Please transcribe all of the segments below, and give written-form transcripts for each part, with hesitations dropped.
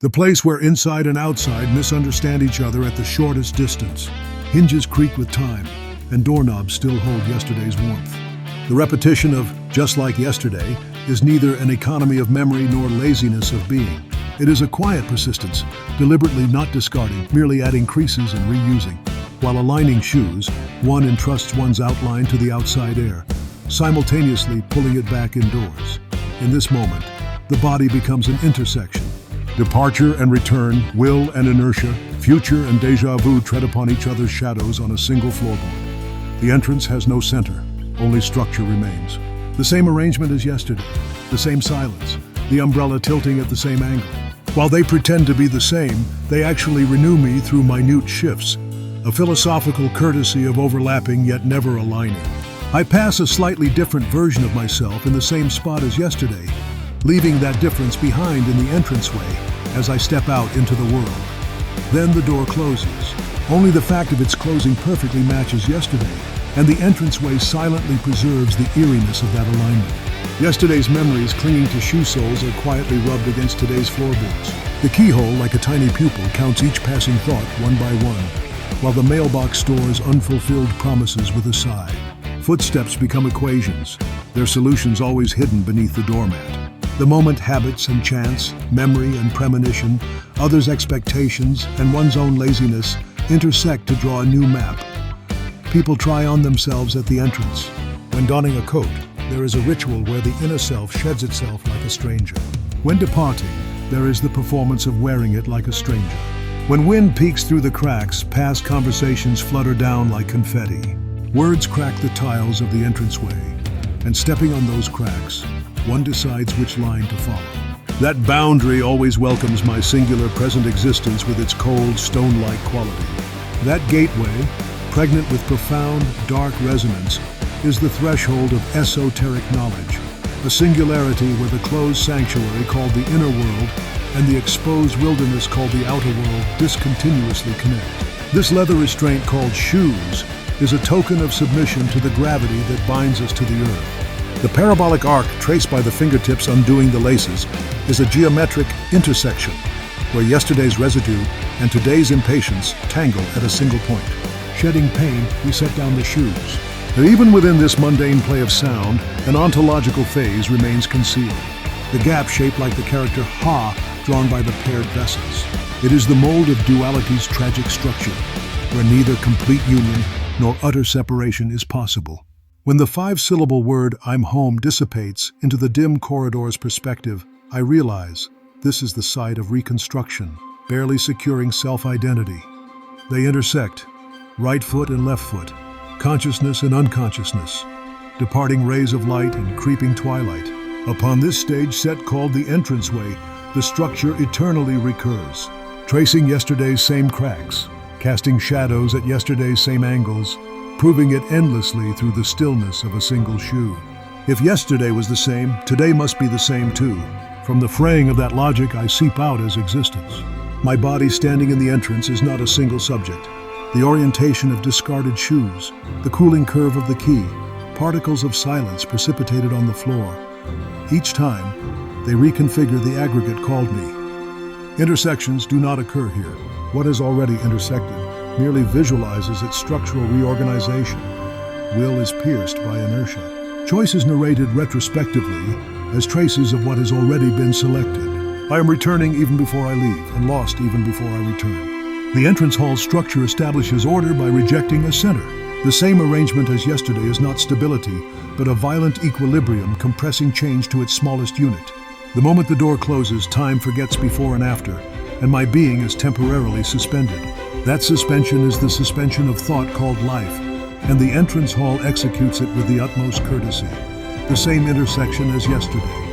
The place where inside and outside misunderstand each other at the shortest distance. Hinges creak with time, and doorknobs still hold yesterday's warmth. The repetition of "just like yesterday" is neither an economy of memory nor laziness of being. It is a quiet persistence, deliberately not discarding, merely adding creases and reusing. While aligning shoes, one entrusts one's outline to the outside air, simultaneously pulling it back indoors. In this moment, the body becomes an intersection. Departure and return, will and inertia, future and déjà vu tread upon each other's shadows on a single floorboard. The entrance has no center, only structure remains. The same arrangement as yesterday, the same silence, the umbrella tilting at the same angle. While they pretend to be the same, they actually renew me through minute shifts, a philosophical courtesy of overlapping yet never aligning. I pass a slightly different version of myself in the same spot as yesterday, leaving that difference behind in the entranceway as I step out into the world. Then the door closes. Only the fact of its closing perfectly matches yesterday, and the entranceway silently preserves the eeriness of that alignment. Yesterday's memories clinging to shoe soles are quietly rubbed against today's floorboards. The keyhole, like a tiny pupil, counts each passing thought one by one, while the mailbox stores unfulfilled promises with a sigh. Footsteps become equations, their solutions always hidden beneath the doormat. The moment habits and chance, memory and premonition, others' expectations, and one's own laziness intersect to draw a new map. People try on themselves at the entrance. When donning a coat, there is a ritual where the inner self sheds itself like a stranger. When departing, there is the performance of wearing it like a stranger. When wind peeks through the cracks, past conversations flutter down like confetti. Words crack the tiles of the entranceway, and stepping on those cracks, one decides which line to follow. That boundary always welcomes my singular present existence with its cold, stone-like quality. That gateway, pregnant with profound, dark resonance, is the threshold of esoteric knowledge, a singularity where the closed sanctuary called the inner world and the exposed wilderness called the outer world discontinuously connect. This leather restraint called shoes is a token of submission to the gravity that binds us to the earth. The parabolic arc traced by the fingertips undoing the laces is a geometric intersection where yesterday's residue and today's impatience tangle at a single point. Shedding pain, we set down the shoes. And even within this mundane play of sound, an ontological phase remains concealed. The gap shaped like the character Ha drawn by the paired vessels. It is the mold of duality's tragic structure, where neither complete union nor utter separation is possible. When the five-syllable word "I'm home" dissipates into the dim corridor's perspective, I realize this is the site of reconstruction, barely securing self-identity. They intersect, right foot and left foot, consciousness and unconsciousness, departing rays of light and creeping twilight. Upon this stage set called the entranceway, the structure eternally recurs, tracing yesterday's same cracks, casting shadows at yesterday's same angles, proving it endlessly through the stillness of a single shoe. If yesterday was the same, today must be the same too. From the fraying of that logic, I seep out as existence. My body standing in the entrance is not a single subject. The orientation of discarded shoes, the cooling curve of the key, particles of silence precipitated on the floor. Each time, they reconfigure the aggregate called me. Intersections do not occur here. What has already intersected merely visualizes its structural reorganization. Will is pierced by inertia. Choice is narrated retrospectively as traces of what has already been selected. I am returning even before I leave, and lost even before I return. The entrance hall's structure establishes order by rejecting a center. The same arrangement as yesterday is not stability, but a violent equilibrium compressing change to its smallest unit. The moment the door closes, time forgets before and after, and my being is temporarily suspended. That suspension is the suspension of thought called life, and the entrance hall executes it with the utmost courtesy. The same intersection as yesterday.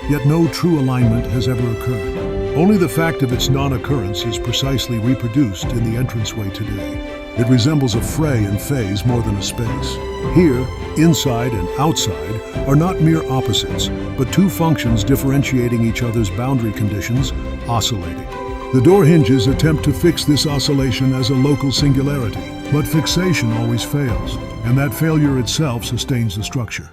Yet no true alignment has ever occurred. Only the fact of its non-occurrence is precisely reproduced in the entranceway today. It resembles a fray and phase more than a space. Here, inside and outside are not mere opposites, but two functions differentiating each other's boundary conditions, oscillating. The door hinges attempt to fix this oscillation as a local singularity, but fixation always fails, and that failure itself sustains the structure.